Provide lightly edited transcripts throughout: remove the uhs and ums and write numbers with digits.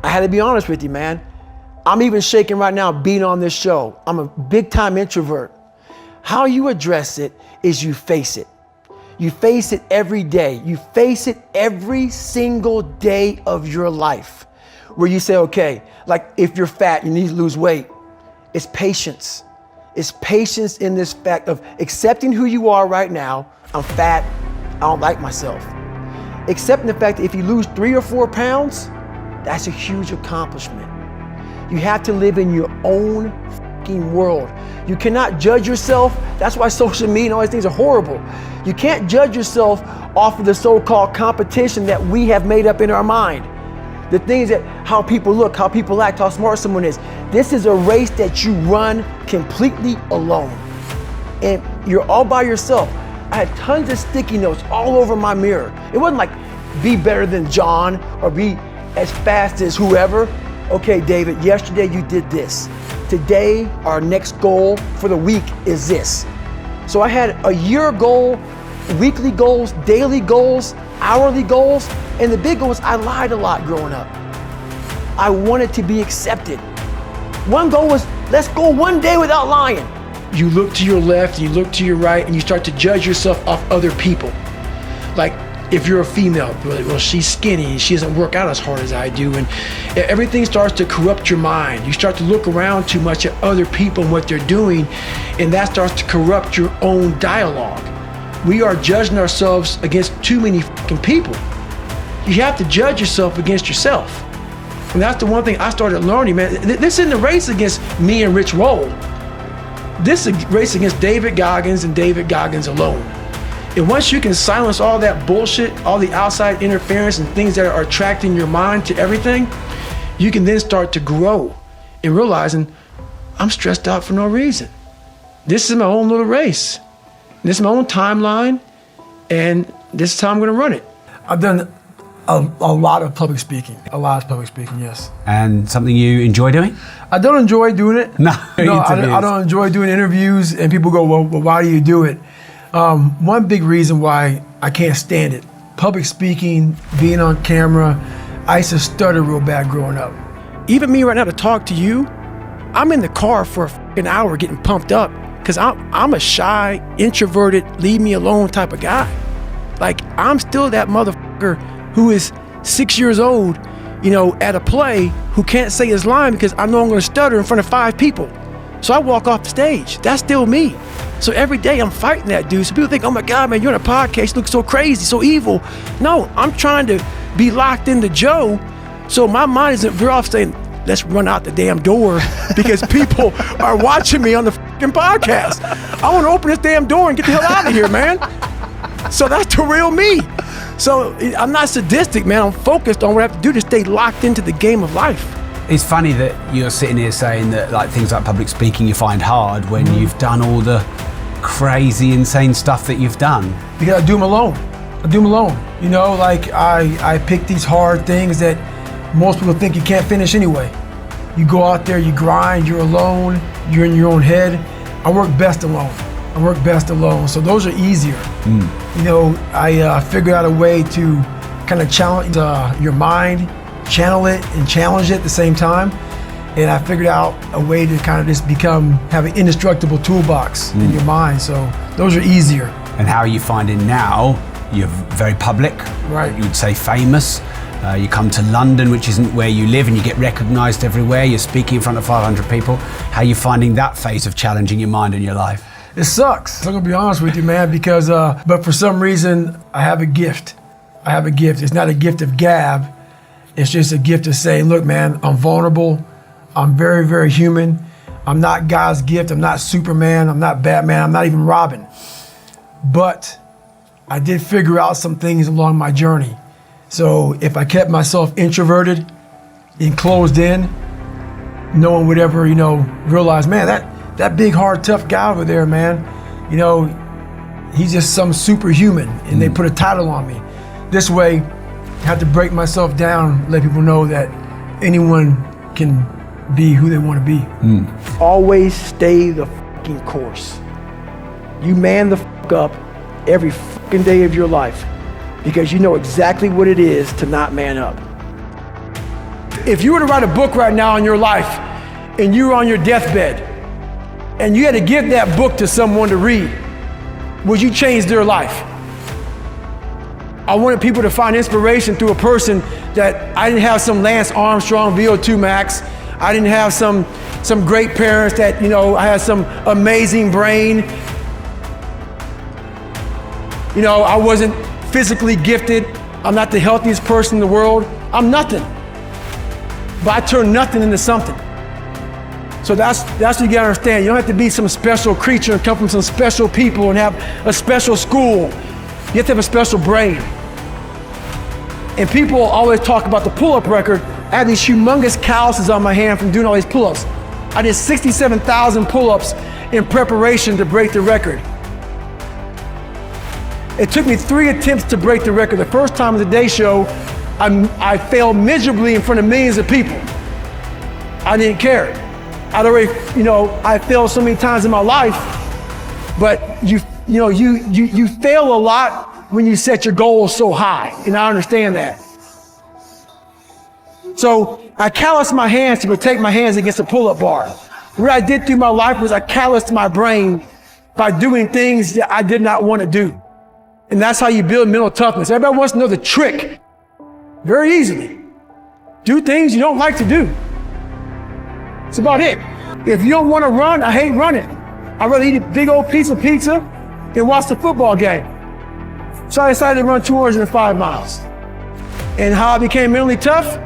I had to be honest with you, man. I'm even shaking right now being on this show. I'm a big time introvert. How you address it is you face it. You face it every day. You face it every single day of your life where you say, okay, like if you're fat, you need to lose weight. It's patience. It's patience in this fact of accepting who you are right now. I'm fat, I don't like myself. Accepting the fact that if you lose 3 or 4 pounds, that's a huge accomplishment. You have to live in your own fucking world. You cannot judge yourself. That's why social media and all these things are horrible. You can't judge yourself off of the so-called competition that we have made up in our mind. The things that, how people look, how people act, how smart someone is. This is a race that you run completely alone. And you're all by yourself. I had tons of sticky notes all over my mirror. It wasn't like, be better than John or be as fast as whoever. Okay, David, yesterday you did this. Today, our next goal for the week is this. So I had a year goal, weekly goals, daily goals, hourly goals, and the big goal was I lied a lot growing up. I wanted to be accepted. One goal was, let's go one day without lying. You look to your left, and you look to your right, and you start to judge yourself off other people. Like, if you're a female, well, she's skinny and she doesn't work out as hard as I do, and everything starts to corrupt your mind. You start to look around too much at other people and what they're doing, and that starts to corrupt your own dialogue. We are judging ourselves against too many fucking people. You have to judge yourself against yourself. And that's the one thing I started learning, man. This isn't a race against me and Rich Roll. This is a race against David Goggins and David Goggins alone. And once you can silence all that bullshit, all the outside interference and things that are attracting your mind to everything, you can then start to grow and realizing I'm stressed out for no reason. This is my own little race. This is my own timeline, and this is how I'm gonna run it. I've done a lot of public speaking. Yes. And something you enjoy doing? I don't enjoy doing it. No, I don't enjoy doing interviews, and people go, well, why do you do it? One big reason why I can't stand it, public speaking, being on camera, I used to stutter real bad growing up. Even me right now to talk to you, I'm in the car for an hour getting pumped up because I'm a shy, introverted, leave me alone type of guy. Like, I'm still that motherfucker who is 6 years old, you know, at a play who can't say his line because I know I'm gonna stutter in front of 5 people. So I walk off the stage. That's still me. So every day I'm fighting that dude. So people think, oh my God, man, you're on a podcast, you look so crazy, so evil. No, I'm trying to be locked into Joe. So my mind isn't veer off saying, let's run out the damn door because people are watching me on the fucking podcast. I want to open this damn door and get the hell out of here, man. So that's the real me. So I'm not sadistic, man. I'm focused on what I have to do to stay locked into the game of life. It's funny that you're sitting here saying that like things like public speaking you find hard when you've done all the crazy, insane stuff that you've done. Because I do them alone. You know, like I pick these hard things that most people think you can't finish anyway. You go out there, you grind, you're alone, you're in your own head. I work best alone. So those are easier. You know, I figured out a way to kind of challenge your mind, channel it and challenge it at the same time. And I figured out a way to kind of just have an indestructible toolbox in your mind. So those are easier. And how are you finding now? You're very public, right? You'd say famous. You come to London, which isn't where you live, and you get recognized everywhere. You're speaking in front of 500 people. How are you finding that phase of challenging your mind and your life? It sucks. I'm gonna be honest with you, man, because, but for some reason, I have a gift. It's not a gift of gab. It's just a gift of saying, look, man, I'm vulnerable. I'm very, very human. I'm not God's gift. I'm not Superman. I'm not Batman. I'm not even Robin. But I did figure out some things along my journey. So if I kept myself introverted and closed in, no one would ever, you know, realize, man, that big, hard, tough guy over there, man, you know, he's just some superhuman, and they put a title on me. This way, I have to break myself down, let people know that anyone can be who they want to be. Always stay the fucking course. You man the fuck up every fucking day of your life because you know exactly what it is to not man up. If you were to write a book right now in your life and you were on your deathbed and you had to give that book to someone to read, would you change their life? I wanted people to find inspiration through a person that I didn't have some Lance Armstrong VO2 max. I didn't have some great parents that, I had some amazing brain. I wasn't physically gifted. I'm not the healthiest person in the world. I'm nothing. But I turned nothing into something. So that's what you gotta understand. You don't have to be some special creature and come from some special people and have a special school. You have to have a special brain. And people always talk about the pull-up record. I have these humongous calluses on my hand from doing all these pull-ups. I did 67,000 pull-ups in preparation to break the record. It took me 3 attempts to break the record. The first time of the Day Show, I failed miserably in front of millions of people. I didn't care. I'd already, I failed so many times in my life, but you fail a lot when you set your goals so high, and I understand that. So I calloused my hands to protect my hands against a pull-up bar. What I did through my life was I calloused my brain by doing things that I did not want to do. And that's how you build mental toughness. Everybody wants to know the trick very easily. Do things you don't like to do. That's about it. If you don't want to run, I hate running. I'd rather eat a big old piece of pizza than watch the football game. So I decided to run 205 miles. And how I became mentally tough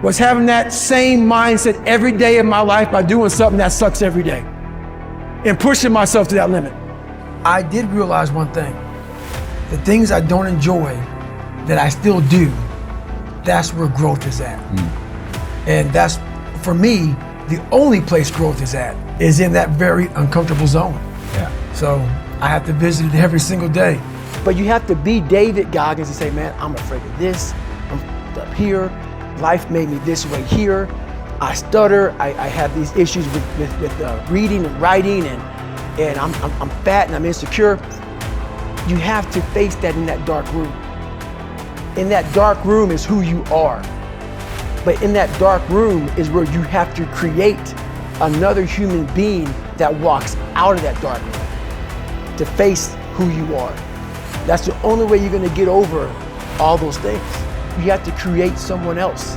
was having that same mindset every day of my life by doing something that sucks every day and pushing myself to that limit. I did realize one thing. The things I don't enjoy that I still do, that's where growth is at. And that's, for me, the only place growth is at, is in that very uncomfortable zone. So I have to visit it every single day. But you have to be David Goggins and say, man, I'm afraid of this, I'm up here, life made me this way here, I stutter, I have these issues with reading and writing, and I'm fat and I'm insecure. You have to face that in that dark room. In that dark room is who you are. But in that dark room is where you have to create another human being that walks out of that dark room to face who you are. That's the only way you're gonna get over all those things. You have to create someone else,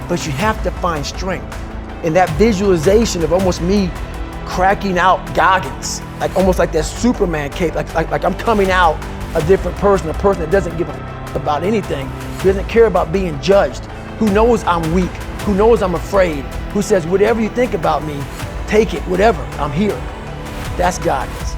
but you have to find strength. And that visualization of almost me cracking out Goggins, like almost like that Superman cape, like I'm coming out a different person, a person that doesn't give a f about anything, who doesn't care about being judged, who knows I'm weak, who knows I'm afraid, who says, whatever you think about me, take it, whatever, I'm here. That's Goggins.